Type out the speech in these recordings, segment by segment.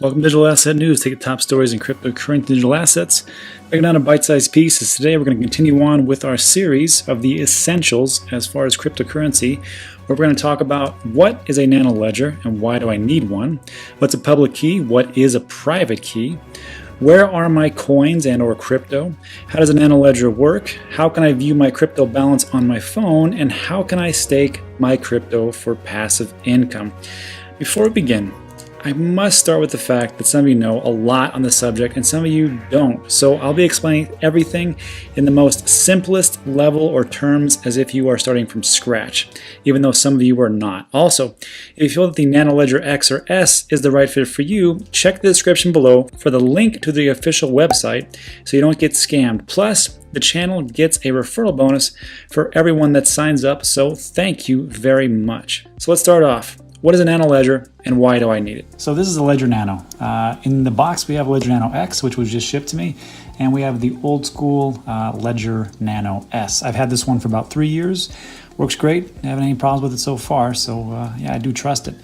Welcome to Digital Asset News. Take the top stories in cryptocurrency digital assets, breaking down in bite-sized pieces. Today we're going to continue on with our series of the essentials as far as cryptocurrency, where we're going to talk about what is a nano ledger and why do I need one, what's a public key, what is a private key, where are my coins and or crypto, how does a nano ledger work, how can I view my crypto balance on my phone, and how can I stake my crypto for passive income. Before we begin, I must start with the fact that some of you know a lot on the subject and some of you don't. So I'll be explaining everything in the most simplest level or terms as if you are starting from scratch, even though some of you are not. Also, if you feel that the Nano Ledger X or S is the right fit for you, check the description below for the link to the official website so you don't get scammed. Plus, the channel gets a referral bonus for everyone that signs up, so thank you very much. So let's start off. What is a Nano Ledger and why do I need it? So this is a Ledger Nano. In the box we have Ledger Nano X, which was just shipped to me, and we have the old school Ledger Nano S. I've had this one for about 3 years. Works great. I haven't any problems with it so far, so yeah, I do trust it.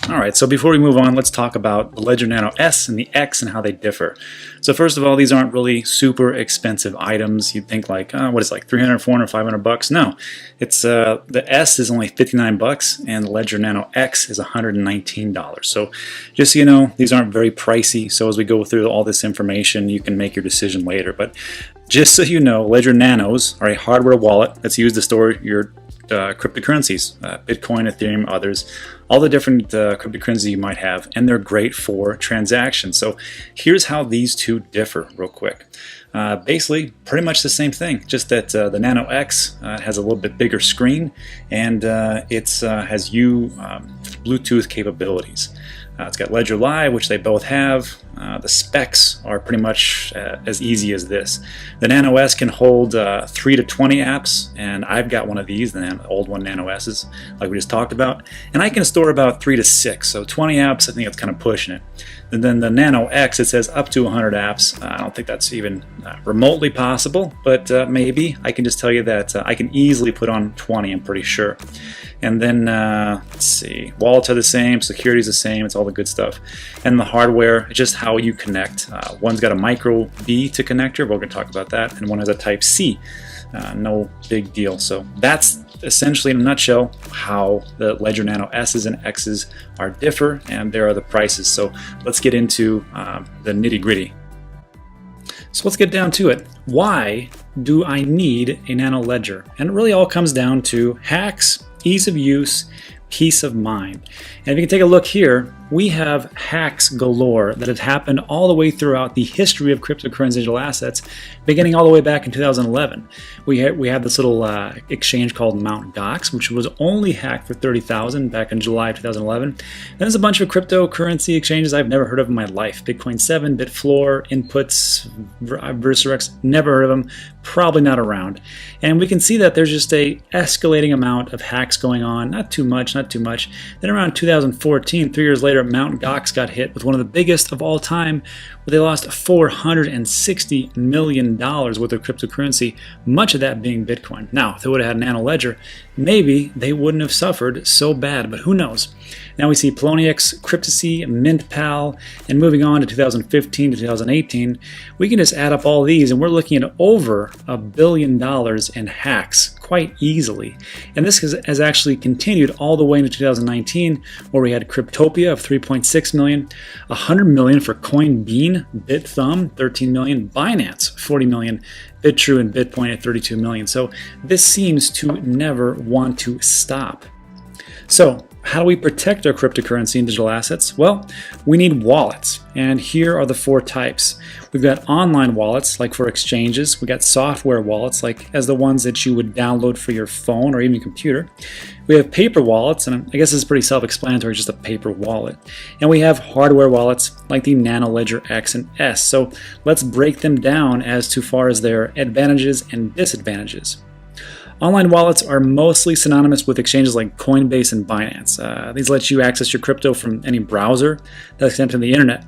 All right, so before we move on, let's talk about the Ledger Nano S and the X and how they differ. So first of all, these aren't really super expensive items. You'd think like, what is it, like 300, 400, 500 bucks? No, it's the S is only 59 bucks and the Ledger Nano X is $119. So just so you know, these aren't very pricey. So as we go through all this information, you can make your decision later. But just so you know, Ledger Nanos are a hardware wallet that's used to store your cryptocurrencies, Bitcoin, Ethereum, others, all the different cryptocurrencies you might have, and they're great for transactions. So here's how these two differ real quick. Basically, pretty much the same thing, just that the Nano X has a little bit bigger screen and it has Bluetooth capabilities. It's got Ledger Live, which they both have. The specs are pretty much as easy as this. The Nano S can hold 3 to 20 apps, and I've got one of these, the old one Nano S's, like we just talked about, and I can store about 3 to 6, so 20 apps, I think that's kind of pushing it. And then the Nano X, it says up to 100 apps. I don't think that's even remotely possible, but maybe. I can just tell you that I can easily put on 20, I'm pretty sure. And then, let's see, wallets are the same, security is the same, it's all the good stuff. And the hardware, just how you connect. One's got a micro B to connector, we're going to talk about that, and one has a type C. No big deal. So that's essentially in a nutshell how the Ledger Nano S's and X's are differ, and there are the prices. So let's get into the nitty gritty. So let's get down to it. Why do I need a Nano Ledger? And it really all comes down to hacks, ease of use, peace of mind. And if you can take a look here, we have hacks galore that have happened all the way throughout the history of cryptocurrency digital assets, beginning all the way back in 2011. We had this little exchange called Mt. Gox, which was only hacked for 30,000 back in July of 2011. And there's a bunch of cryptocurrency exchanges I've never heard of in my life. Bitcoin 7, Bitfloor, Inputs, Versarex, never heard of them, probably not around. And we can see that there's just a escalating amount of hacks going on, not too much. Then around 2014, 3 years later, Mt. Gox got hit with one of the biggest of all time, where they lost $460 million worth of cryptocurrency, much of that being Bitcoin. Now, if they would have had Nano Ledger, maybe they wouldn't have suffered so bad, but who knows? Now we see Poloniex, Cryptocurrency, MintPal, and moving on to 2015 to 2018, we can just add up all these and we're looking at over $1 billion in hacks quite easily. And this has actually continued all the way into 2019, where we had Cryptopia of 3.6 million, 100 million for Coinbean, BitThumb, 13 million, Binance, 40 million, BitTrue and Bitpoint at 32 million. So this seems to never want to stop. So how do we protect our cryptocurrency and digital assets? Well, we need wallets, and here are the 4 types. We've got online wallets, like for exchanges. We got software wallets, like as the ones that you would download for your phone or even your computer. We have paper wallets, and I guess it's pretty self-explanatory, just a paper wallet. And we have hardware wallets, like the Nano Ledger X and S. So let's break them down as to far as their advantages and disadvantages. Online wallets are mostly synonymous with exchanges like Coinbase and Binance. These let you access your crypto from any browser that's connected to the internet.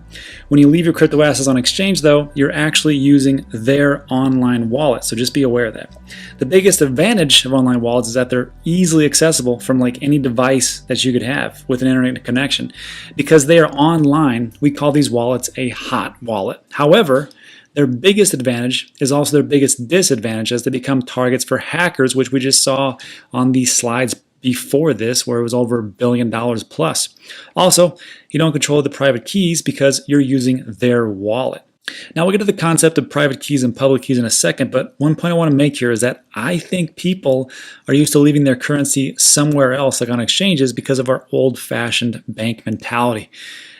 When you leave your crypto assets on exchange, though, you're actually using their online wallet, so just be aware of that. The biggest advantage of online wallets is that they're easily accessible from like any device that you could have with an internet connection. Because they are online, we call these wallets a hot wallet. However, their biggest advantage is also their biggest disadvantage as they become targets for hackers, which we just saw on these slides before this, where it was over $1 billion plus. Also, you don't control the private keys because you're using their wallet. Now we'll get to the concept of private keys and public keys in a second, but one point I want to make here is that I think people are used to leaving their currency somewhere else, like on exchanges, because of our old-fashioned bank mentality.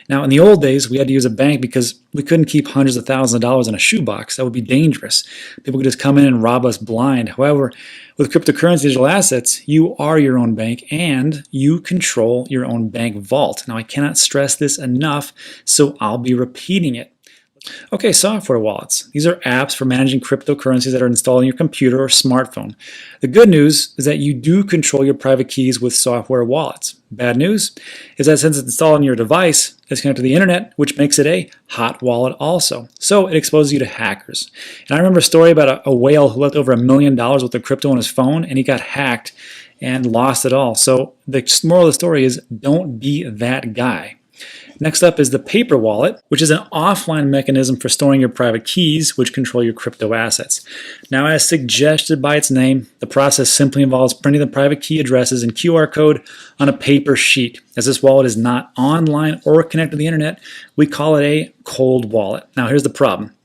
Now, in the old days, we had to use a bank because we couldn't keep hundreds of thousands of dollars in a shoebox. That would be dangerous. People could just come in and rob us blind. However, with cryptocurrency digital assets, you are your own bank and you control your own bank vault. Now, I cannot stress this enough, so I'll be repeating it. Okay, software wallets. These are apps for managing cryptocurrencies that are installed on your computer or smartphone. The good news is that you do control your private keys with software wallets. Bad news is that since it's installed on your device, it's connected to the internet, which makes it a hot wallet also. So it exposes you to hackers. And I remember a story about a whale who left over $1 million worth of crypto on his phone, and he got hacked and lost it all. So the moral of the story is don't be that guy. Next up is the paper wallet, which is an offline mechanism for storing your private keys, which control your crypto assets. Now, as suggested by its name, the process simply involves printing the private key addresses and QR code on a paper sheet. As this wallet is not online or connected to the internet, we call it a cold wallet. Now, here's the problem.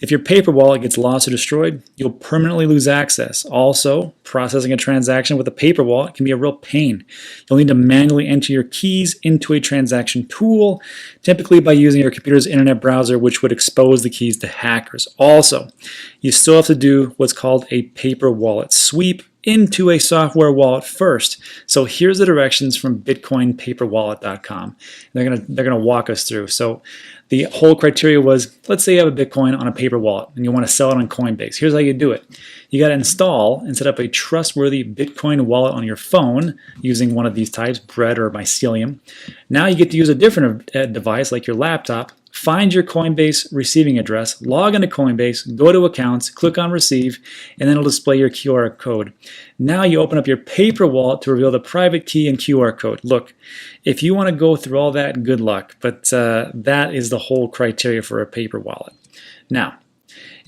If your paper wallet gets lost or destroyed, you'll permanently lose access. Also, processing a transaction with a paper wallet can be a real pain. You'll need to manually enter your keys into a transaction tool, typically by using your computer's internet browser, which would expose the keys to hackers. Also, you still have to do what's called a paper wallet sweep into a software wallet first. So here's the directions from bitcoinpaperwallet.com. They're gonna walk us through. So the whole criteria was, let's say you have a Bitcoin on a paper wallet and you want to sell it on Coinbase. Here's how you do it. You got to install and set up a trustworthy Bitcoin wallet on your phone using one of these types, Bread or Mycelium. Now you get to use a different device like your laptop. Find your Coinbase receiving address, log into Coinbase, go to accounts, click on receive, and then it'll display your QR code. Now you open up your paper wallet to reveal the private key and QR code. Look, if you want to go through all that, good luck, but that is the whole criteria for a paper wallet. Now,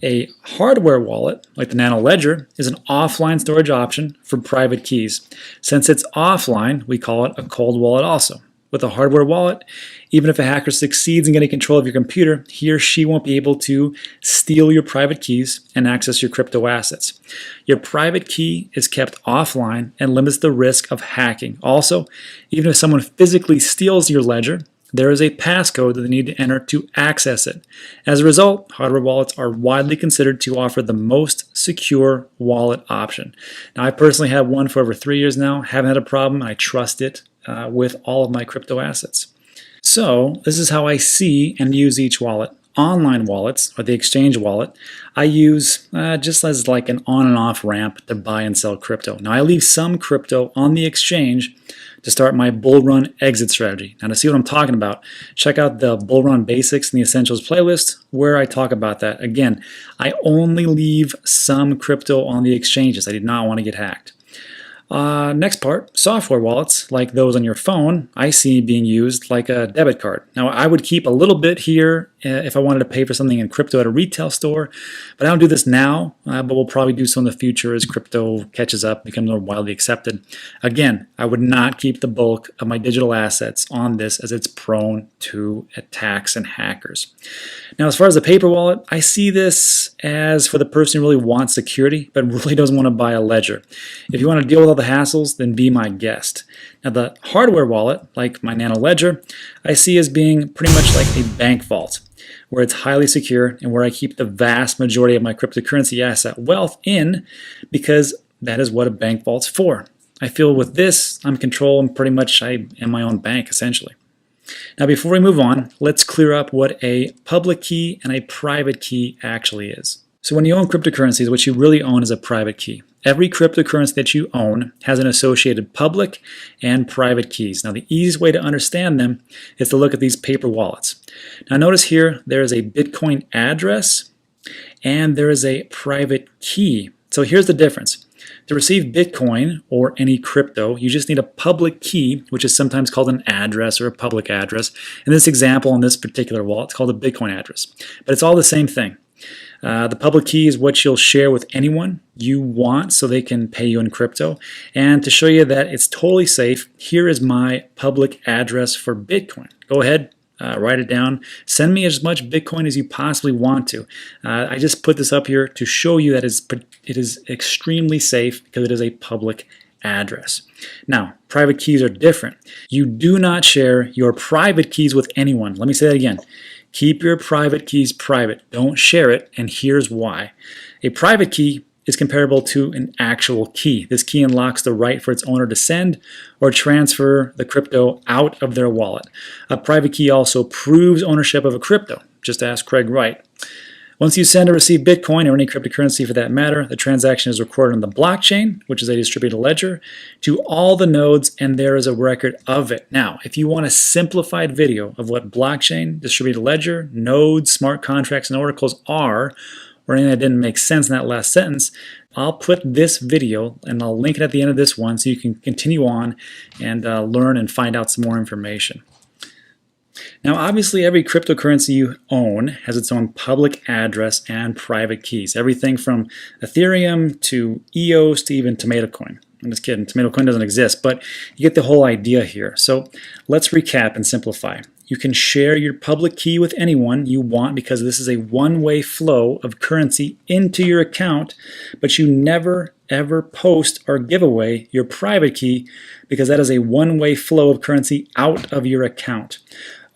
a hardware wallet, like the Nano Ledger, is an offline storage option for private keys. Since it's offline, we call it a cold wallet also. With a hardware wallet, even if a hacker succeeds in getting control of your computer, he or she won't be able to steal your private keys and access your crypto assets. Your private key is kept offline and limits the risk of hacking. Also, even if someone physically steals your ledger, there is a passcode that they need to enter to access it. As a result, hardware wallets are widely considered to offer the most secure wallet option. Now, I personally have one for over 3 years now, haven't had a problem, and I trust it with all of my crypto assets. So this is how I see and use each wallet. Online wallets, or the exchange wallet, I use just as like an on and off ramp to buy and sell crypto. Now I leave some crypto on the exchange to start my bull run exit strategy. Now to see what I'm talking about, check out the bull run basics and the essentials playlist where I talk about that. Again, I only leave some crypto on the exchanges. I did not want to get hacked. Next part, software wallets, like those on your phone, I see being used like a debit card. Now, I would keep a little bit here if I wanted to pay for something in crypto at a retail store, but I don't do this now, but we'll probably do so in the future as crypto catches up, becomes more widely accepted. Again, I would not keep the bulk of my digital assets on this as it's prone to attacks and hackers. Now, as far as the paper wallet, I see this as for the person who really wants security, but really doesn't want to buy a ledger. If you want to deal with all the hassles, then be my guest. Now, the hardware wallet, like my Nano Ledger, I see as being pretty much like a bank vault, where it's highly secure and where I keep the vast majority of my cryptocurrency asset wealth in, because that is what a bank vault's for. I feel with this, I'm in control and pretty much I am my own bank, essentially. Now, before we move on, let's clear up what a public key and a private key actually is. So when you own cryptocurrencies, what you really own is a private key. Every cryptocurrency that you own has an associated public and private keys. Now, the easiest way to understand them is to look at these paper wallets. Now, notice here there is a Bitcoin address and there is a private key. So here's the difference. To receive Bitcoin or any crypto, you just need a public key, which is sometimes called an address or a public address. In this example, on this particular wallet, it's called a Bitcoin address. But it's all the same thing. The public key is what you'll share with anyone you want so they can pay you in crypto. And to show you that it's totally safe, here is my public address for Bitcoin. Go ahead, write it down. Send me as much Bitcoin as you possibly want to. I just put this up here to show you that it is extremely safe because it is a public address. Now, private keys are different. You do not share your private keys with anyone. Let me say that again. Keep your private keys private. Don't share it, and here's why. A private key is comparable to an actual key. This key unlocks the right for its owner to send or transfer the crypto out of their wallet. A private key also proves ownership of a crypto. Just ask Craig Wright. Once you send or receive Bitcoin or any cryptocurrency for that matter, the transaction is recorded on the blockchain, which is a distributed ledger, to all the nodes, and there is a record of it. Now, if you want a simplified video of what blockchain, distributed ledger, nodes, smart contracts, and oracles are, or anything that didn't make sense in that last sentence, I'll put this video and I'll link it at the end of this one so you can continue on and learn and find out some more information. Now, obviously, every cryptocurrency you own has its own public address and private keys. Everything from Ethereum to EOS to even Tomato Coin. I'm just kidding. Tomato Coin doesn't exist, but you get the whole idea here. So let's recap and simplify. You can share your public key with anyone you want because this is a one-way flow of currency into your account, but you never ever post or give away your private key because that is a one-way flow of currency out of your account.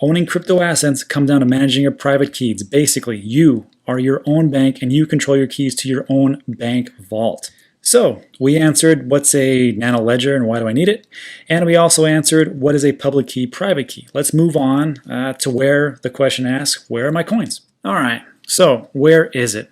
Owning crypto assets comes down to managing your private keys. Basically, you are your own bank and you control your keys to your own bank vault. So we answered what's a Nano Ledger and why do I need it? And we also answered what is a public key, private key. Let's move on to where the question asks, where are my coins? All right, so where is it?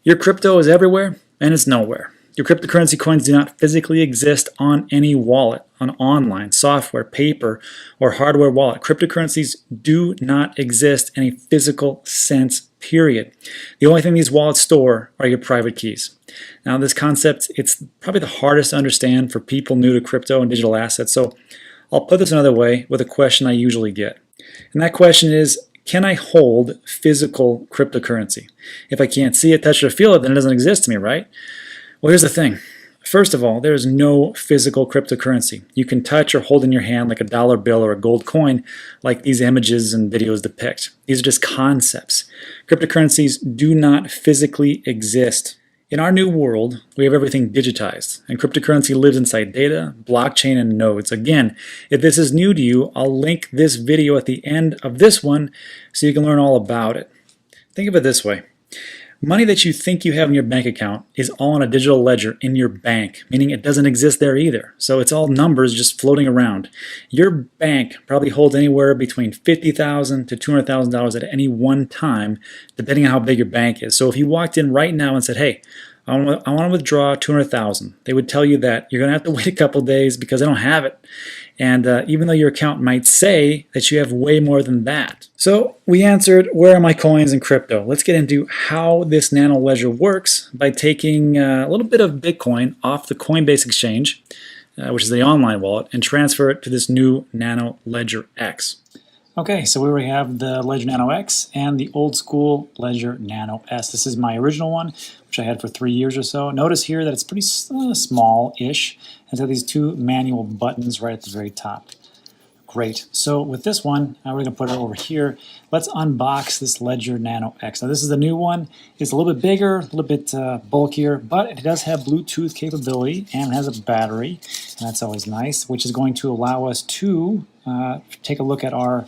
Your crypto is everywhere and it's nowhere. Your cryptocurrency coins do not physically exist on any wallet, on online, software, paper, or hardware wallet. Cryptocurrencies do not exist in a physical sense, period. The only thing these wallets store are your private keys. Now, this concept, it's probably the hardest to understand for people new to crypto and digital assets, so I'll put this another way with a question I usually get. And that question is, can I hold physical cryptocurrency? If I can't see it, touch it, or feel it, then it doesn't exist to me, right? Well, here's the thing. First of all, there is no physical cryptocurrency. You can touch or hold in your hand like a dollar bill or a gold coin like these images and videos depict. These are just concepts. Cryptocurrencies do not physically exist. In our new world, we have everything digitized, and cryptocurrency lives inside data, blockchain, and nodes. Again, if this is new to you, I'll link this video at the end of this one so you can learn all about it. Think of it this way. Money that you think you have in your bank account is all on a digital ledger in your bank, meaning it doesn't exist there either. So it's all numbers just floating around. Your bank probably holds anywhere between $50,000 to $200,000 at any one time, depending on how big your bank is. So if you walked in right now and said, hey, I want to withdraw $200,000, they would tell you that you're going to have to wait a couple days because they don't have it. And even though your account might say that you have way more than that. So we answered, where are my coins in crypto? Let's get into how this Nano Ledger works by taking a little bit of Bitcoin off the Coinbase exchange, which is the online wallet, and transfer it to this new Nano Ledger X. Okay, so we already have the Ledger Nano X and the old school Ledger Nano S. This is my original one, which I had for 3 years or so. Notice here that it's pretty small-ish. It's got these two manual buttons right at the very top. Great. So with this one, we're going to put it over here. Let's unbox this Ledger Nano X. Now this is the new one. It's a little bit bigger, a little bit bulkier, but it does have Bluetooth capability and has a battery. And that's always nice, which is going to allow us to take a look at our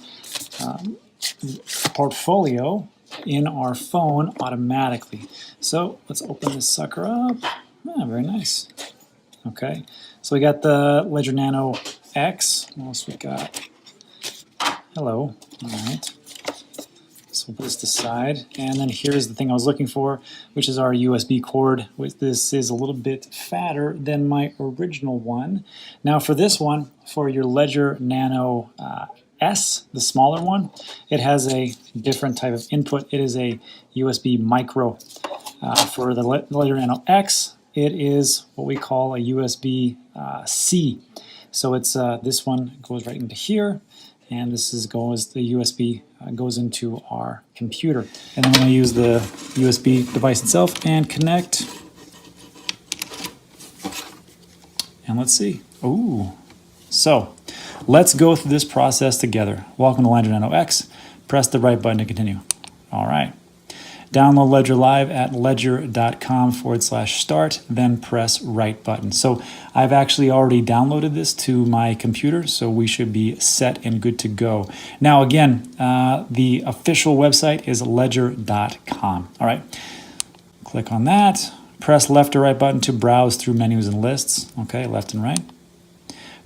portfolio in our phone automatically. So let's open this sucker up. Very nice. Okay, so we got the Ledger Nano X. What else we got? Hello. All right. So we'll put this aside. And then here's the thing I was looking for, which is our USB cord. This is a little bit fatter than my original one. Now for this one, for your Ledger Nano S, the smaller one, it has a different type of input. It is a USB micro. For the Ledger Nano X, it is what we call a USB-C. So it's this one goes right into here, and this is the USB goes into our computer. And then I'm going to use the USB device itself and connect. And let's see. Ooh. So let's go through this process together. Welcome to Ledger Nano X. Press the right button to continue. All right. Download Ledger Live at ledger.com/start, then press right button. So I've actually already downloaded this to my computer, so we should be set and good to go. Now again, the official website is ledger.com. All right, click on that. Press left or right button to browse through menus and lists. Okay, left and right.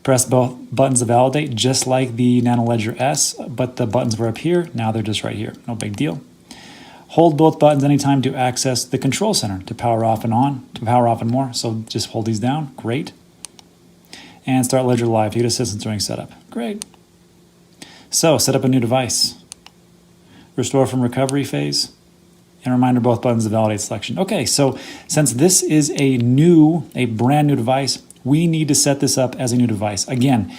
Press both buttons to validate, just like the Nano Ledger S, but the buttons were up here. Now they're just right here. No big deal. Hold both buttons anytime to access the control center, to power off and on, to power off and more. So just hold these down. Great. And start Ledger Live to get assistance during setup. Great. So set up a new device. Restore from recovery phase. And reminder both buttons to validate selection. Okay, so since this is a brand new device, we need to set this up as a new device. Again,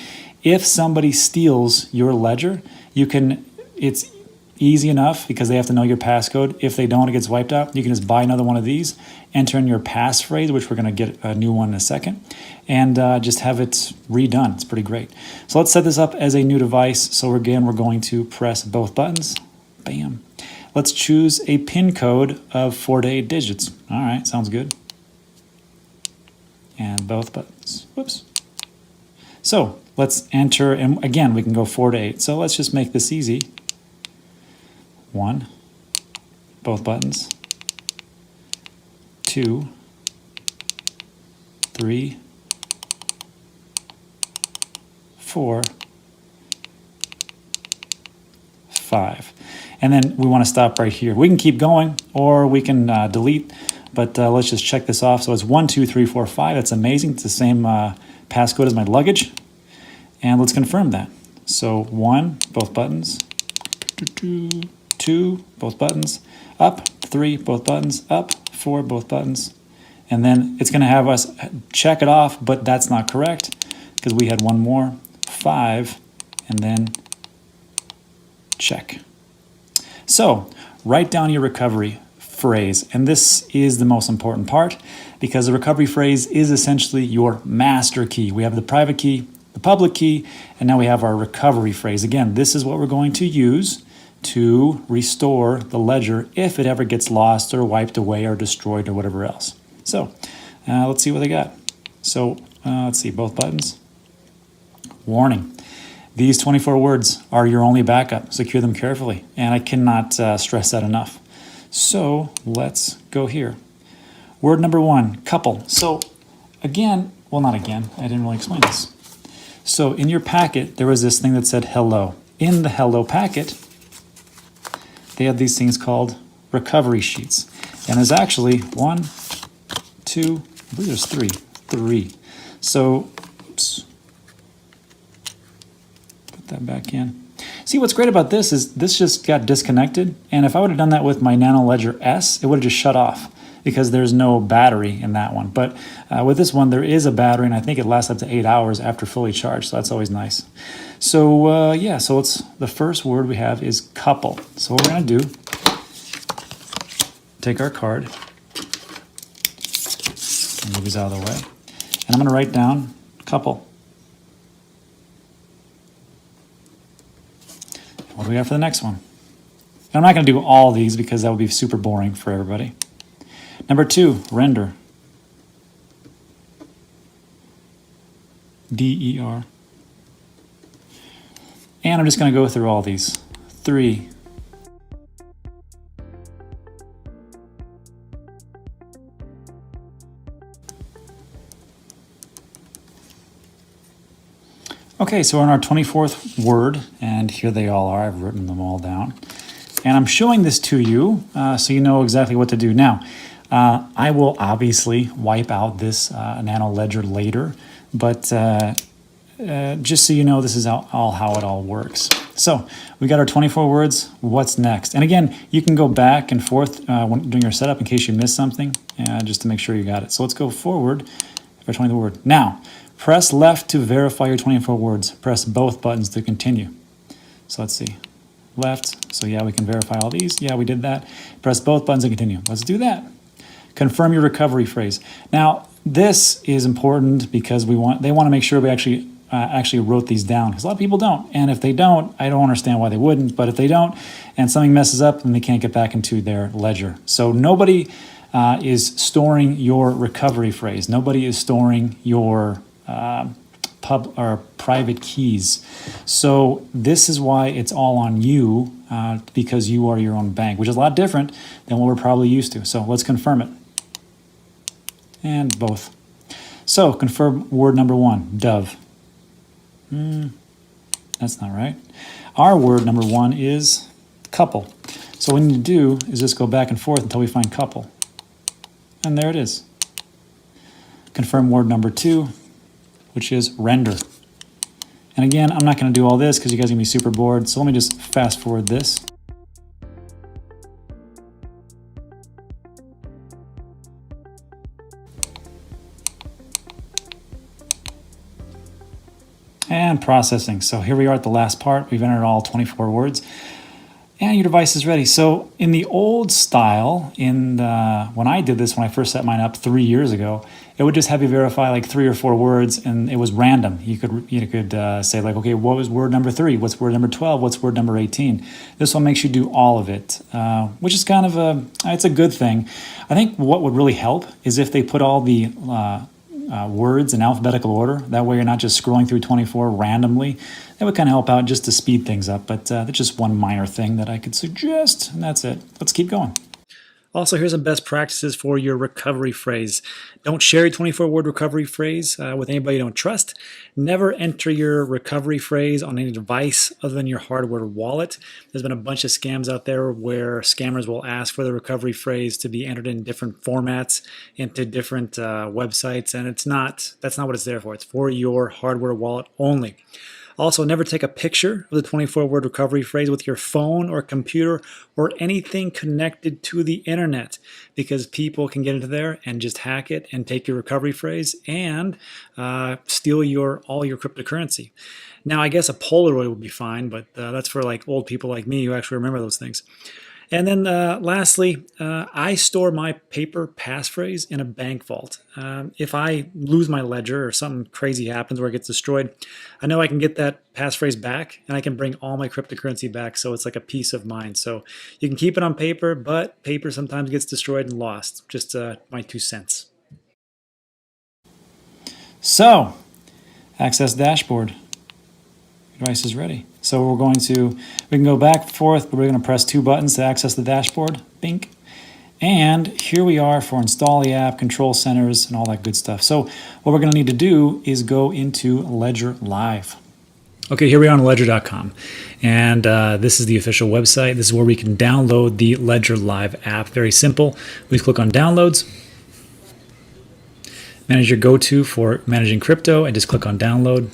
if somebody steals your Ledger, it's easy enough because they have to know your passcode. If they don't, it gets wiped out. You can just buy another one of these, enter in your passphrase, which we're going to get a new one in a second, and just have it redone. It's pretty great. So let's set this up as a new device. So again, we're going to press both buttons. Bam. Let's choose a PIN code of 4 to 8 digits. All right, sounds good. And both buttons. Whoops. So let's enter, and again, we can go 4 to 8. So let's just make this easy. 1, both buttons, 2, 3, 4, 5. And then we want to stop right here. We can keep going or we can delete, but let's just check this off. So it's 1, 2, 3, 4, 5. That's amazing. It's the same passcode as my luggage. And let's confirm that. So 1, both buttons, 2, both buttons, up, 3, both buttons, up, 4, both buttons. And then it's going to have us check it off, but that's not correct because we had one more, 5, and then check. So write down your recovery phrase. And this is the most important part because the recovery phrase is essentially your master key. We have the private key, the public key, and now we have our recovery phrase. Again, this is what we're going to use to restore the ledger if it ever gets lost or wiped away or destroyed or whatever else. So let's see what they got. So let's see, both buttons. Warning. These 24 words are your only backup. Secure them carefully. And I cannot stress that enough. So let's go here. Word number 1, couple. So again, well, not again. I didn't really explain this. So in your packet, there was this thing that said hello. In the hello packet, they had these things called recovery sheets. And there's actually 1, 2, I believe there's 3. So, oops. Put that back in. See, what's great about this is this just got disconnected. And if I would have done that with my Nano Ledger S, it would have just shut off because there's no battery in that one. But with this one, there is a battery, and I think it lasts up to 8 hours after fully charged. So that's always nice. So yeah, so the first word we have is couple. So what we're going to do, take our card, move these out of the way, and I'm going to write down couple. What do we got for the next one? And I'm not going to do all these because that would be super boring for everybody. Number 2, render. D-E-R. And I'm just going to go through all these. 3. Okay, so we're on our 24th word, and here they all are. I've written them all down. And I'm showing this to you so you know exactly what to do. Now, I will obviously wipe out this Nano Ledger later, but just so you know, this is how it all works. So we got our 24 words. What's next? And again, you can go back and forth during your setup in case you missed something, just to make sure you got it. So let's go forward for 24 words. Now, press left to verify your 24 words. Press both buttons to continue. So let's see. Left. So yeah, we can verify all these. Yeah, we did that. Press both buttons to continue. Let's do that. Confirm your recovery phrase. Now, this is important because they want to make sure we actually wrote these down, because a lot of people don't. And if they don't, I don't understand why they wouldn't. But if they don't and something messes up, then they can't get back into their ledger. So nobody is storing your recovery phrase. Nobody is storing your pub or private keys. So this is why it's all on you, because you are your own bank, which is a lot different than what we're probably used to. So let's confirm it. And both. So confirm word number 1, dove. That's not right. Our word number 1 is couple. So what we need to do is just go back and forth until we find couple. And there it is. Confirm word number 2, which is render. And again, I'm not going to do all this because you guys are going to be super bored. So let me just fast forward this. And processing. So here we are at the last part. We've entered all 24 words. And your device is ready. So in the old style, when I did this, when I first set mine up 3 years ago, it would just have you verify like 3 or 4 words, and it was random. You could say like, okay, what was word number 3? What's word number 12? What's word number 18? This one makes you do all of it, which is kind of it's a good thing. I think what would really help is if they put all the words in alphabetical order. That way you're not just scrolling through 24 randomly. That would kind of help out just to speed things up, but that's just one minor thing that I could suggest, and that's it. Let's keep going. Also, here's some best practices for your recovery phrase. Don't share your 24-word recovery phrase with anybody you don't trust. Never enter your recovery phrase on any device other than your hardware wallet. There's been a bunch of scams out there where scammers will ask for the recovery phrase to be entered in different formats into different websites, and that's not what it's there for. It's for your hardware wallet only. Also, never take a picture of the 24-word recovery phrase with your phone or computer or anything connected to the internet, because people can get into there and just hack it and take your recovery phrase and steal all your cryptocurrency. Now, I guess a Polaroid would be fine, but that's for like old people like me who actually remember those things. And then lastly, I store my paper passphrase in a bank vault. If I lose my ledger or something crazy happens where it gets destroyed, I know I can get that passphrase back and I can bring all my cryptocurrency back, so it's like a peace of mind. So you can keep it on paper, but paper sometimes gets destroyed and lost. Just my 2 cents. So, access dashboard. Device is ready. So we can go back and forth, but we're going to press 2 buttons to access the dashboard. Bink. And here we are for install the app, control centers, and all that good stuff. So what we're going to need to do is go into Ledger Live. Okay, here we are on ledger.com. And this is the official website. This is where we can download the Ledger Live app. Very simple. We click on downloads. Manage your go-to for managing crypto, and just click on download.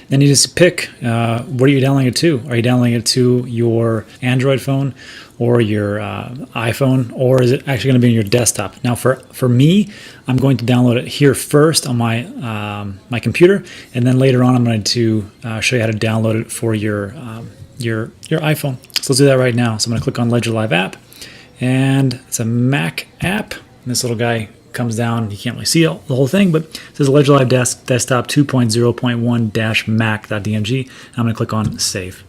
Then you just pick, what are you downloading it to? Are you downloading it to your Android phone or your iPhone, or is it actually going to be on your desktop? Now, for me, I'm going to download it here first on my my computer, and then later on, I'm going to show you how to download it for your iPhone. So let's do that right now. So I'm going to click on Ledger Live app, and it's a Mac app. And this little guy comes down. You can't really see the whole thing, but it says Ledger Live Desktop 2.0.1-mac.dmg. I'm going to click on Save.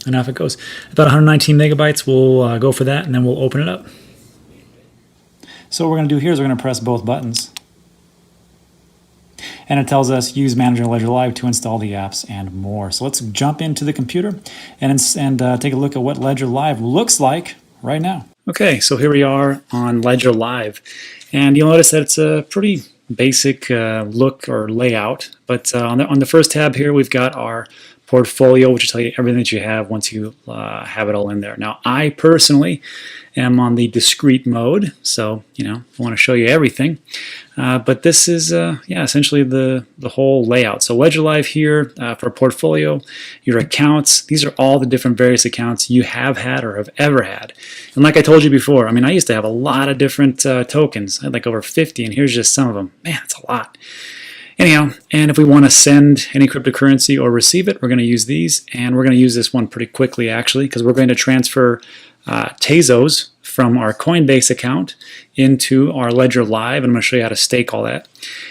And off it goes. About 119 megabytes. We'll go for that, and then we'll open it up. So what we're going to do here is we're going to press both buttons. And it tells us use Manager Ledger Live to install the apps and more. So let's jump into the computer and take a look at what Ledger Live looks like right now. Okay, so here we are on Ledger Live, and you'll notice that it's a pretty basic look or layout, but on the first tab here we've got our portfolio, which will tell you everything that you have once you have it all in there. Now, I personally am on the discrete mode, so I want to show you everything. But this is essentially the whole layout. So Ledger Live here for portfolio, your accounts. These are all the different various accounts you have had or have ever had. And like I told you before, I mean, I used to have a lot of different tokens. I had like over 50, and here's just some of them. Man, that's a lot. Anyhow, and if we want to send any cryptocurrency or receive it, we're going to use these, and we're going to use this one pretty quickly actually, because we're going to transfer Tezos from our Coinbase account into our Ledger Live, and I'm going to show you how to stake all that.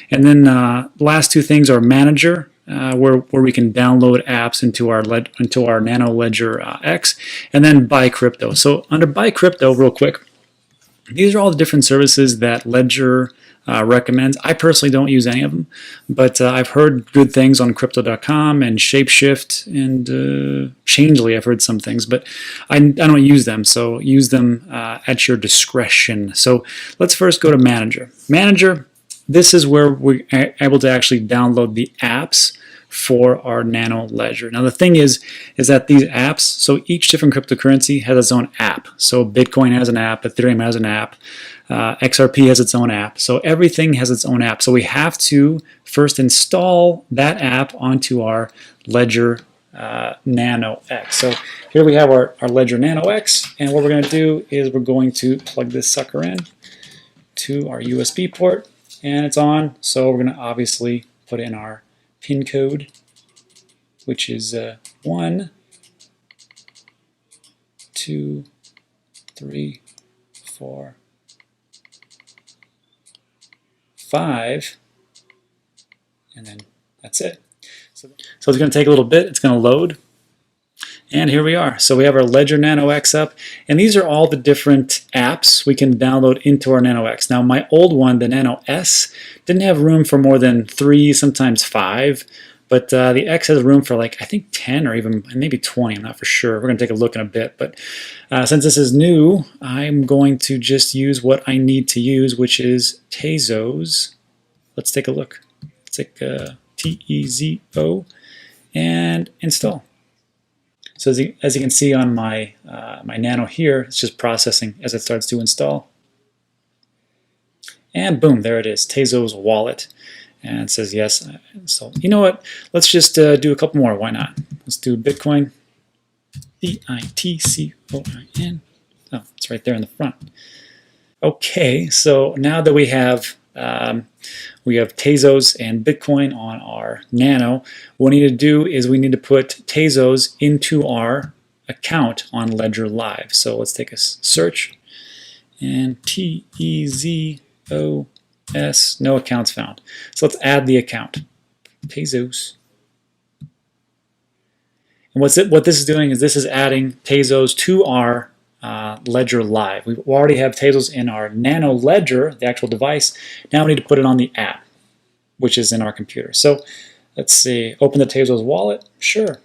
And then the last two things are Manager, where we can download apps into our Nano Ledger X, and then Buy Crypto. So under Buy Crypto, real quick, these are all the different services that Ledger recommends. I personally don't use any of them, but I've heard good things on Crypto.com and Shapeshift and Changely. I've heard some things, but I don't use them, so use them at your discretion. So let's first go to Manager. Manager, this is where we're able to actually download the apps for our Nano Ledger. Now the thing is that these apps, so each different cryptocurrency has its own app. So Bitcoin has an app, Ethereum has an app, XRP has its own app. So everything has its own app. So we have to first install that app onto our Ledger Nano X. So here we have our Ledger Nano X, and what we're going to do is we're going to plug this sucker in to our USB port, and it's on. So we're going to obviously put in our PIN code, which is 1, 2, 3, 4, 5, and then that's it. So it's going to take a little bit. It's going to load. And here we are. So we have our Ledger Nano X up, and these are all the different apps we can download into our Nano X. Now my old one, the Nano S, didn't have room for more than 3, sometimes 5, but the X has room for like, I think 10 or even maybe 20, I'm not for sure. We're going to take a look in a bit, but since this is new, I'm going to just use what I need to use, which is Tezos. Let's take a look. Let's take T-E-Z-O and install. So as you can see on my my Nano here, it's just processing as it starts to install. And boom, there it is, Tezos Wallet. And it says yes. So you know what? Let's just do a couple more. Why not? Let's do Bitcoin. B-I-T-C-O-I-N. Oh, it's right there in the front. Okay, so now that we have Tezos and Bitcoin on our Nano, what we need to do is we need to put Tezos into our account on Ledger Live. So let's take a search, and T-E-Z-O-S, no accounts found. So let's add the account, Tezos. And what this is doing is this is adding Tezos to our Ledger Live. We already have Tezos in our Nano Ledger, the actual device. Now we need to put it on the app, which is in our computer. So let's see, open the Tezos wallet, sure.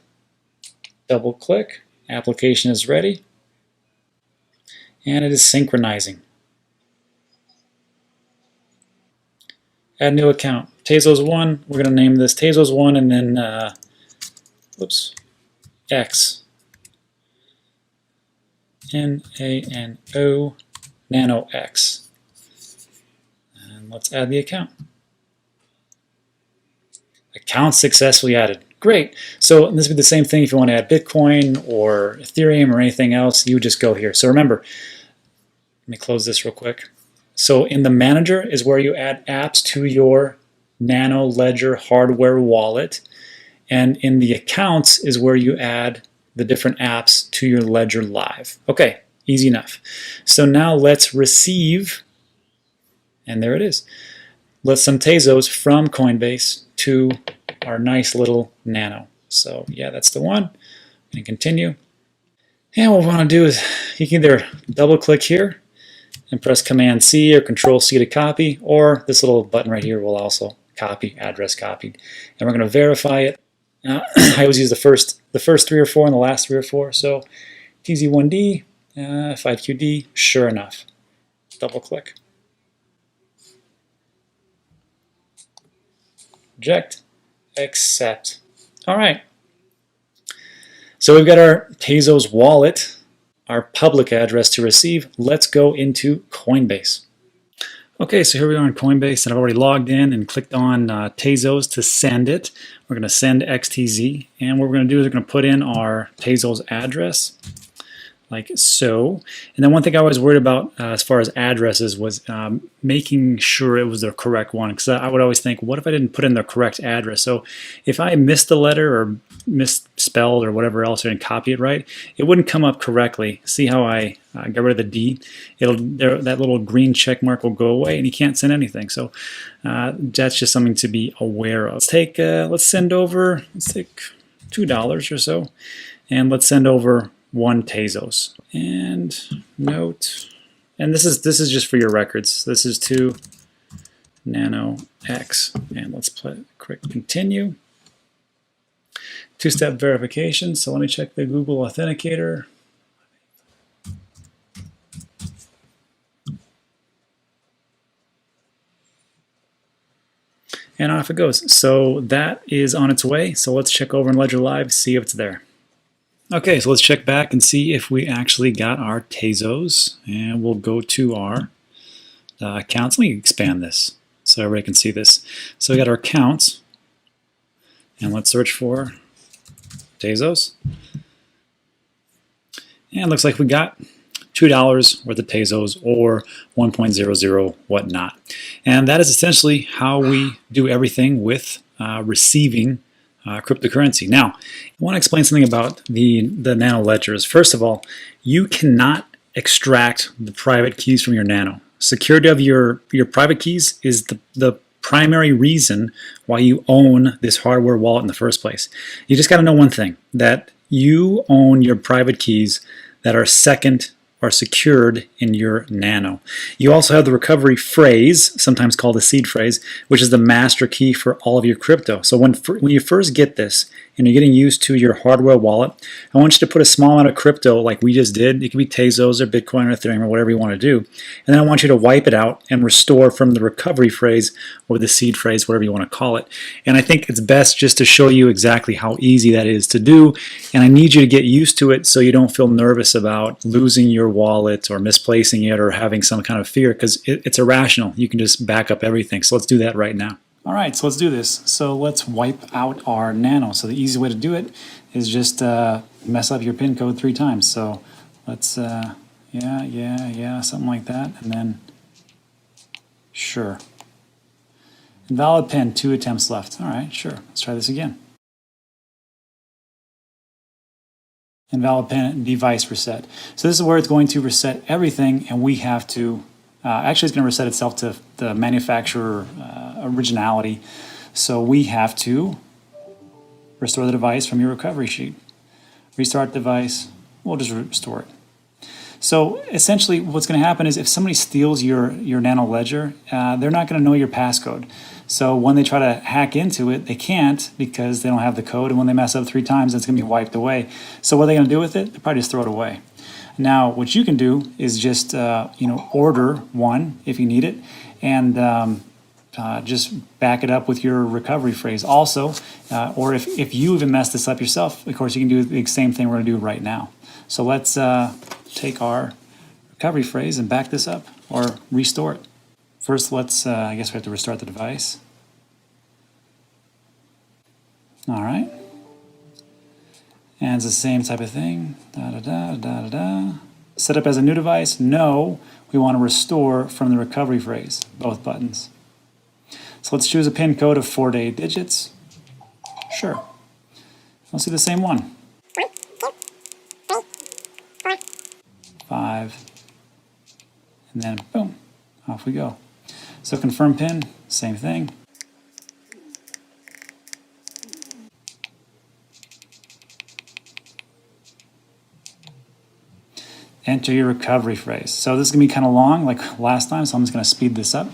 Double click, application is ready, and it is synchronizing. Add new account, Tezos 1, we're going to name this Tezos 1 and then, X. N-A-N-O Nano X. And let's add the account. Account successfully added. Great. So this would be the same thing if you want to add Bitcoin or Ethereum or anything else, you would just go here. So remember, let me close this real quick. So in the manager is where you add apps to your Nano Ledger hardware wallet. And in the accounts is where you add the different apps to your Ledger Live. Okay, easy enough. So now let's receive, and there it is. Let's some Tezos from Coinbase to our nice little Nano. So yeah, that's the one. And continue. And what we want to do is you can either double click here and press Command C or Control C to copy, or this little button right here will also copy, address copied. And we're going to verify it. I always use the first 3 or 4 and the last 3 or 4. So TZ1D, 5QD, sure enough. Double click. Reject, accept. All right. So we've got our Tezos wallet, our public address to receive. Let's go into Coinbase. Okay, so here we are on Coinbase, and I've already logged in and clicked on Tezos to send it. We're going to send XTZ, and what we're going to do is we're going to put in our Tezos address, like so. And then one thing I was worried about as far as addresses was making sure it was the correct one, because I would always think, what if I didn't put in the correct address? So if I missed the letter or misspelled or whatever else, or didn't copy it right, it wouldn't come up correctly. See how I got rid of the D? That little green check mark will go away, and you can't send anything. So that's just something to be aware of. Let's send over, let's take $2 or so, and let's send over 1 Tezos. And note, and this is just for your records. This is to Nano X, and let's click continue. Two-step verification. So let me check the Google Authenticator. And off it goes. So that is on its way. So let's check over in Ledger Live, see if it's there. Okay, so let's check back and see if we actually got our Tezos. And we'll go to our accounts. Let me expand this so everybody can see this. So we got our accounts. And let's search for Tezos. And it looks like we got $2 worth of Tezos, or 1.00 whatnot. And that is essentially how we do everything with receiving cryptocurrency. Now, I want to explain something about the Nano Ledgers. First of all, you cannot extract the private keys from your Nano. Security of your private keys is the primary reason why you own this hardware wallet in the first place. You just got to know one thing, that you own your private keys that are secured in your Nano. You also have the recovery phrase, sometimes called the seed phrase, which is the master key for all of your crypto. So when you first get this and you're getting used to your hardware wallet, I want you to put a small amount of crypto like we just did. It could be Tezos or Bitcoin or Ethereum or whatever you want to do. And then I want you to wipe it out and restore from the recovery phrase or the seed phrase, whatever you want to call it. And I think it's best just to show you exactly how easy that is to do. And I need you to get used to it so you don't feel nervous about losing your wallet or misplacing it or having some kind of fear, because it's irrational. You can just back up everything. So let's do that right now. All right, so let's do this. So let's wipe out our Nano. So the easy way to do it is just mess up your PIN code 3 times. So let's, something like that. And then, sure. Invalid PIN, 2 attempts left. All right, sure. Let's try this again. Invalid PIN, device reset. So this is where it's going to reset everything, and we have to, actually it's going to reset itself to the manufacturer originality. So we have to restore the device from your recovery sheet. Restart device, we'll just restore it. So essentially what's going to happen is if somebody steals your Nano Ledger, they're not going to know your passcode. So when they try to hack into it, they can't because they don't have the code. And when they mess up 3 times, it's going to be wiped away. So what are they going to do with it? They'll probably just throw it away. Now, what you can do is just order one if you need it, and just back it up with your recovery phrase. Also, or if you even mess this up yourself, of course, you can do the same thing we're going to do right now. So let's take our recovery phrase and back this up or restore it. First, let's, I guess we have to restart the device. All right. And it's the same type of thing. Set up as a new device. No, we want to restore from the recovery phrase, both buttons. So let's choose a PIN code of 4 to 8 digits. Sure. Let's do the same one. 5. And then boom, off we go. So confirm PIN, same thing. Enter your recovery phrase. So this is going to be kind of long like last time, so I'm just going to speed this up.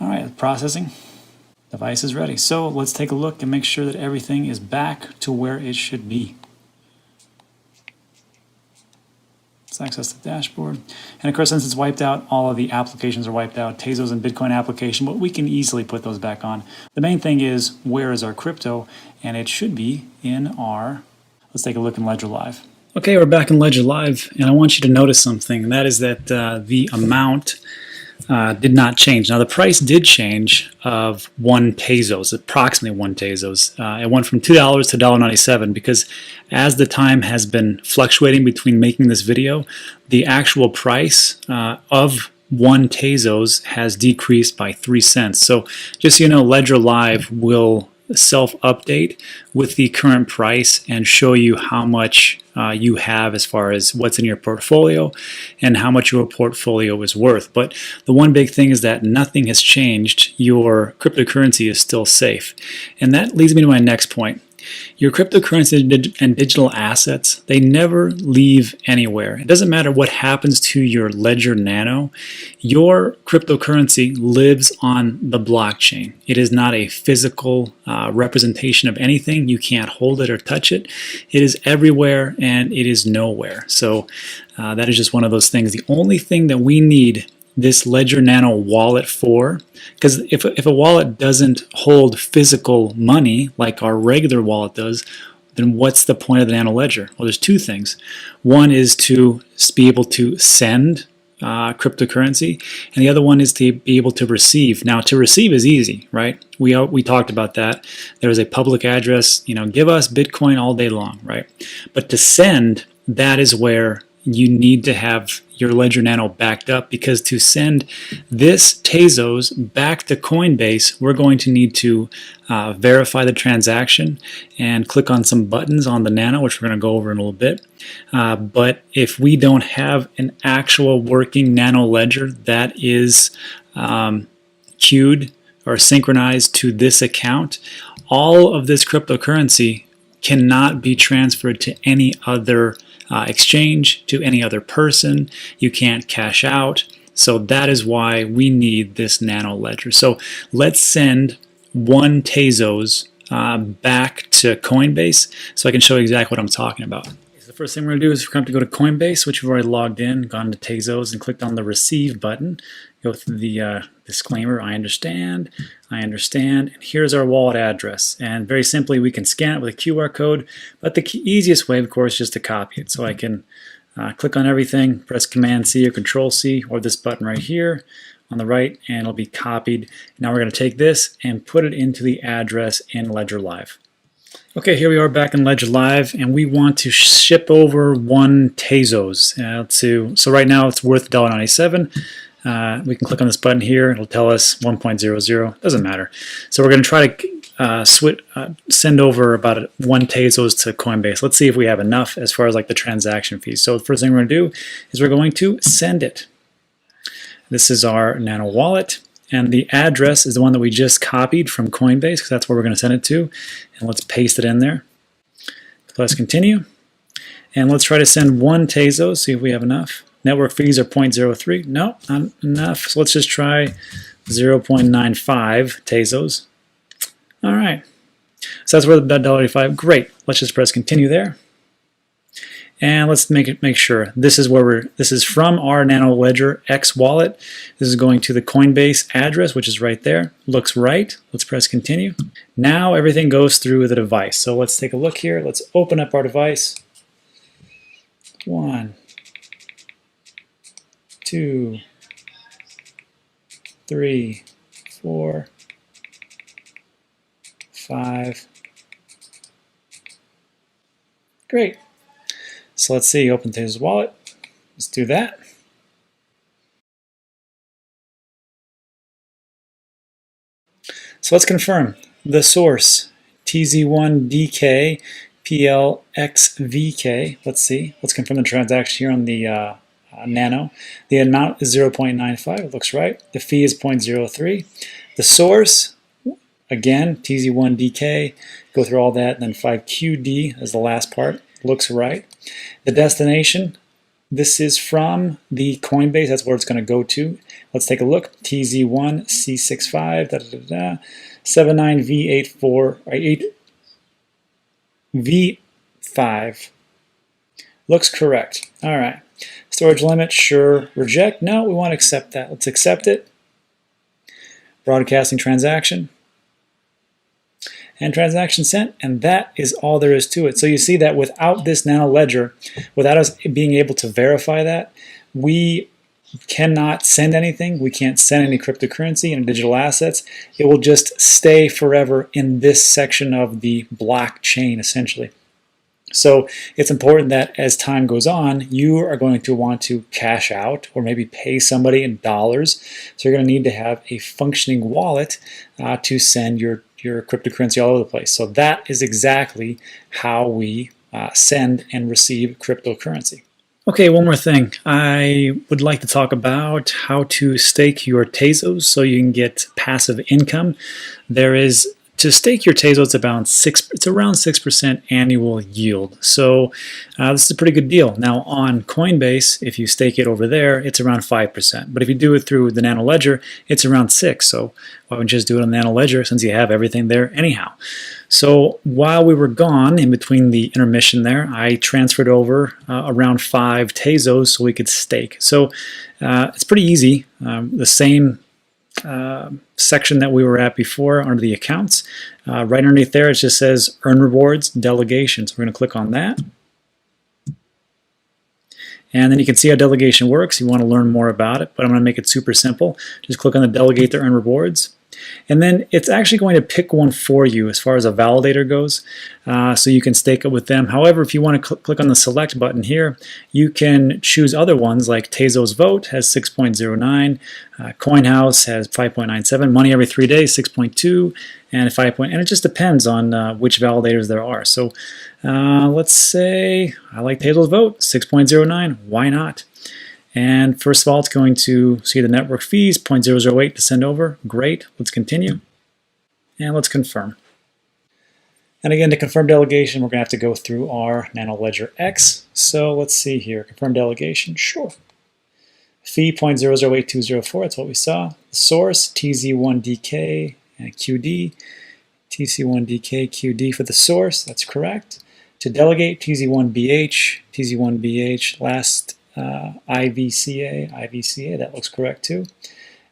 All right, processing. Device is ready. So let's take a look and make sure that everything is back to where it should be. It's access the dashboard. And of course, since it's wiped out, all of the applications are wiped out, Tezos and Bitcoin application, but we can easily put those back on. The main thing is, where is our crypto? And it should be in our, let's take a look in Ledger Live. Okay, we're back in Ledger Live, and I want you to notice something, and that is that the amount did not change. Now the price did change of 1 Tezos, approximately 1 Tezos. It went from $2 to $1.97 because as the time has been fluctuating between making this video, the actual price of 1 Tezos has decreased by 3 cents. So just so you know, Ledger Live will self-update with the current price and show you how much you have as far as what's in your portfolio and how much your portfolio is worth. But the one big thing is that nothing has changed. Your cryptocurrency is still safe. And that leads me to my next point. Your cryptocurrency and digital assets, they never leave anywhere. It doesn't matter what happens to your Ledger Nano, your cryptocurrency lives on the blockchain. It is not a physical representation of anything. You can't hold it or touch it. It is everywhere and it is nowhere. So that is just one of those things. The only thing that we need this Ledger Nano wallet for, because if a wallet doesn't hold physical money like our regular wallet does, then what's the point of the Nano Ledger? Well, there's two things. One is to be able to send cryptocurrency, and the other one is to be able to receive. Now, to receive is easy, right? We talked about that. There is a public address, give us Bitcoin all day long, right? But to send, that is where you need to have your Ledger Nano backed up, because to send this Tezos back to Coinbase, we're going to need to verify the transaction and click on some buttons on the Nano, which we're going to go over in a little bit. But if we don't have an actual working Nano Ledger that is queued or synchronized to this account, all of this cryptocurrency cannot be transferred to any other exchange, to any other person. You can't cash out. So that is why we need this Nano Ledger. So let's send 1 Tezos back to Coinbase so I can show you exactly what I'm talking about. So the first thing we're going to do is we're going to go to Coinbase, which we've already logged in, gone to Tezos, and clicked on the Receive button. Go through the disclaimer, I understand, and here's our wallet address. And very simply, we can scan it with a QR code, but the easiest way, of course, is just to copy it. So I can click on everything, press Command-C or Control-C, or this button right here on the right, and it'll be copied. Now we're going to take this and put it into the address in Ledger Live. Okay, here we are back in Ledger Live, and we want to ship over 1 Tezos. So right now it's worth $1.97. We can click on this button here. It'll tell us 1.00. Doesn't matter. So we're going to try to send over about 1 Tezos to Coinbase. Let's see if we have enough as far as like the transaction fees. So the first thing we're going to do is we're going to send it. This is our Nano wallet, and the address is the one that we just copied from Coinbase, because that's where we're going to send it to. And let's paste it in there. Press continue, and let's try to send 1 Tezos. See if we have enough. Network fees are 0.03. No, not enough. So let's just try 0.95 Tezos. All right. So that's worth about $1.85. Great. Let's just press continue there. And let's make sure this is where this is from our Nano Ledger X wallet. This is going to the Coinbase address, which is right there. Looks right. Let's press continue. Now everything goes through the device. So let's take a look here. Let's open up our device. 1, 2, 3, 4, 5. Great. So let's see, open Tezos wallet. Let's do that. So let's confirm the source, TZ1DK PLXVK. Let's see. Let's confirm the transaction here on the Nano. The amount is 0.95. It looks right. The fee is 0.03. The source, again, TZ1DK. Go through all that, and then 5QD as the last part. Looks right. The destination, this is from the Coinbase. That's where it's going to go to. Let's take a look. TZ1C65 79V84 8V5. Looks correct. All right. Storage limit, sure. Reject, no, we want to accept that. Let's accept it. Broadcasting transaction. And transaction sent, and that is all there is to it. So you see that without this Nano Ledger, without us being able to verify that, we cannot send anything. We can't send any cryptocurrency and digital assets. It will just stay forever in this section of the blockchain, essentially. So it's important that as time goes on, you are going to want to cash out or maybe pay somebody in dollars. So you're going to need to have a functioning wallet to send your cryptocurrency all over the place. So that is exactly how we send and receive cryptocurrency. Okay, one more thing. I would like to talk about how to stake your Tezos so you can get passive income. To stake your Tezos, it's around 6% annual yield. So this is a pretty good deal. Now on Coinbase, if you stake it over there, it's around 5%. But if you do it through the Nano Ledger, it's around 6%. So why wouldn't you just do it on the Nano Ledger since you have everything there anyhow? So while we were gone, in between the intermission there, I transferred over around 5 Tezos so we could stake. So it's pretty easy. The same section that we were at before under the accounts. Right underneath there it just says earn rewards delegation. So we're going to click on that. And then you can see how delegation works. You want to learn more about it, but I'm going to make it super simple. Just click on the delegate to earn rewards. And then it's actually going to pick one for you as far as a validator goes, so you can stake it with them. However, if you want to click on the select button here, you can choose other ones like Tezos Vote has 6.09, CoinHouse has 5.97, Money Every 3 Days 6.2, and 5. And it just depends on which validators there are. So let's say I like Tezos Vote 6.09. Why not? And first of all, it's going to see the network fees, 0.008 to send over. Great. Let's continue. And let's confirm. And again, to confirm delegation, we're going to have to go through our Nano Ledger X. So let's see here. Confirm delegation. Sure. Fee, 0.008204. That's what we saw. The source, TZ1DK and QD. TC1DK, QD for the source. That's correct. To delegate, TZ1BH. TZ1BH, last IVCA, that looks correct too.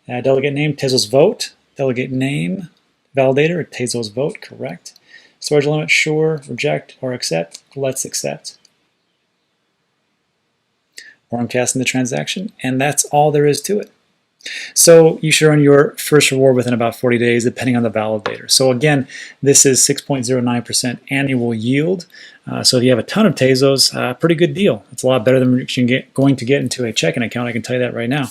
Delegate name, Tezos Vote. Delegate name, validator, Tezos Vote, correct. Storage limit, sure, reject, or accept. Let's accept. Broadcasting the transaction, and that's all there is to it. So you should earn your first reward within about 40 days, depending on the validator. So again, this is 6.09% annual yield. So if you have a ton of Tezos, pretty good deal. It's a lot better than you're going to get into a checking account, I can tell you that right now.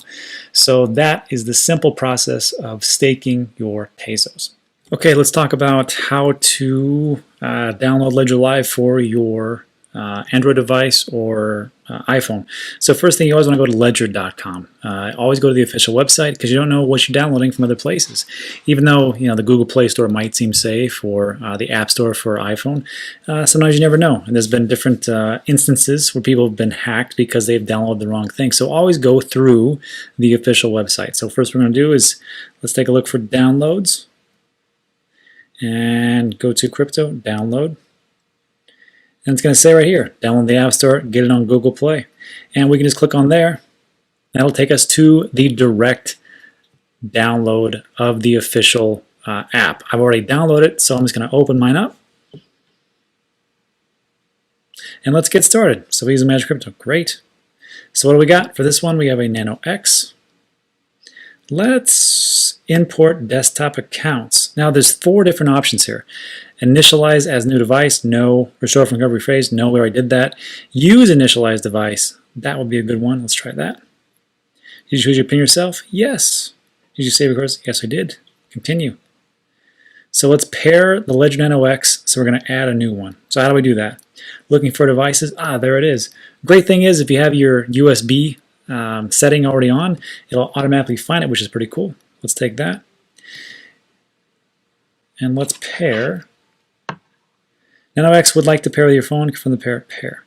So that is the simple process of staking your Tezos. Okay, let's talk about how to download Ledger Live for your Android device or iPhone. So first thing, you always want to go to ledger.com. Always go to the official website because you don't know what you're downloading from other places. Even though the Google Play Store might seem safe or the App Store for iPhone, sometimes you never know. And there's been different instances where people have been hacked because they've downloaded the wrong thing. So always go through the official website. So first we're going to do is let's take a look for downloads and go to Crypto, download. And it's going to say right here, download the App Store, get it on Google Play. And we can just click on there. That'll take us to the direct download of the official app. I've already downloaded it, so I'm just going to open mine up. And let's get started. So Visa Magic Crypto, great. So what do we got? For this one, we have a Nano X. Let's import desktop accounts. Now there's 4 different options here. Initialize as new device, no. Restore from recovery phrase, no, we already did that. Use initialized device, that would be a good one. Let's try that. Did you choose your PIN yourself? Yes. Did you save your course? Yes, I did. Continue. So let's pair the Ledger Nano X, so we're going to add a new one. So how do we do that? Looking for devices, there it is. Great thing is if you have your USB setting already on, it'll automatically find it, which is pretty cool. Let's take that. And let's pair. Nano X would like to pair with your phone from the pair.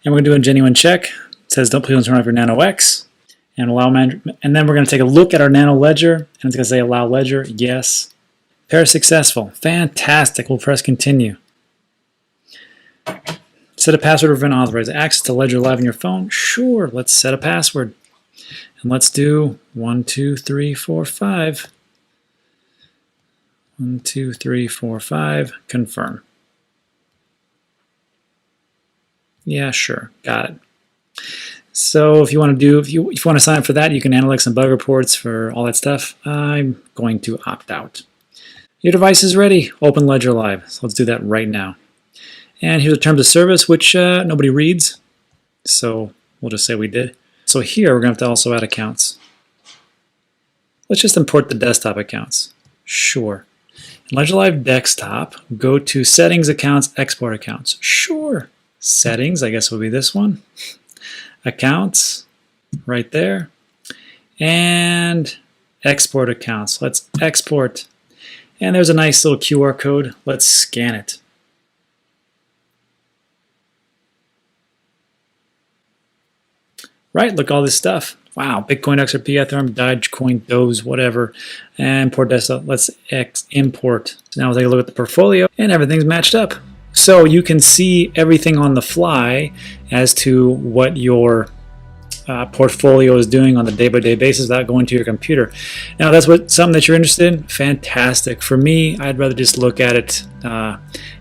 And we're going to do a genuine check. It says don't please turn off your Nano X and allow and then we're going to take a look at our Nano Ledger and it's going to say allow Ledger. Yes. Pair successful. Fantastic. We'll press continue. Set a password to prevent unauthorized access to Ledger Live on your phone. Sure, let's set a password. And let's do 1, 2, 3, 4, 5. 1, 2, 3, 4, 5. Confirm. Yeah, sure. Got it. So if you want to sign up for that, you can analyze some bug reports for all that stuff. I'm going to opt out. Your device is ready. Open Ledger Live. So let's do that right now. And here's the terms of service, which nobody reads. So we'll just say we did. So here we're going to have to also add accounts. Let's just import the desktop accounts. Sure. In Ledger Live Desktop, go to Settings, Accounts, Export Accounts. Sure. Settings, I guess will be this one. Accounts, right there. And Export Accounts. Let's export. And there's a nice little QR code. Let's scan it. Right, look, all this stuff. Wow, Bitcoin, XRP, Ethereum, Dogecoin, Doge, whatever. And import desktop. Let's import. So now we'll take a look at the portfolio, and everything's matched up. So you can see everything on the fly as to what your portfolio is doing on the day-by-day basis without going to your computer. Now, that's something that you're interested in. Fantastic. For me, I'd rather just look at it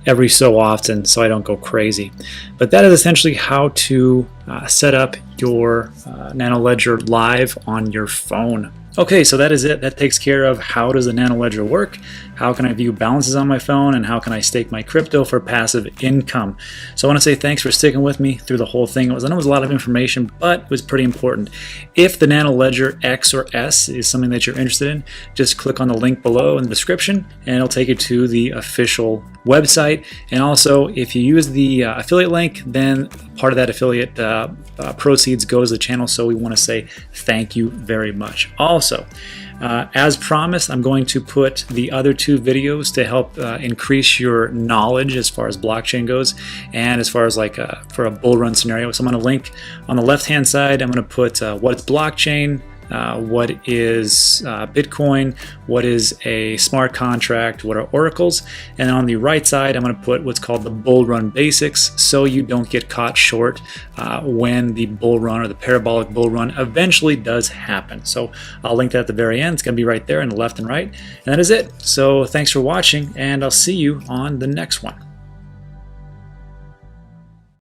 every so often so I don't go crazy. But that is essentially how to set up your Nano Ledger Live on your phone. Okay, so that is it. That takes care of how does the Nano Ledger work, how can I view balances on my phone, and how can I stake my crypto for passive income. So I want to say thanks for sticking with me through the whole thing. I know it was a lot of information, but it was pretty important. If the Nano Ledger X or S is something that you're interested in, just click on the link below in the description, and it'll take you to the official website. And also, if you use the affiliate link, then part of that affiliate proceeds goes to the channel, so we want to say thank you very much. Also, as promised, I'm going to put the other 2 videos to help increase your knowledge as far as blockchain goes, and as far as like for a bull run scenario. So I'm going to link on the left hand side, I'm going to put what's blockchain, what is Bitcoin, what is a smart contract, what are oracles, and on the right side I'm going to put what's called the bull run basics, so you don't get caught short when the bull run or the parabolic bull run eventually does happen. So I'll link that at the very end. It's going to be right there in the left and right, and that is it. So thanks for watching, and I'll see you on the next one.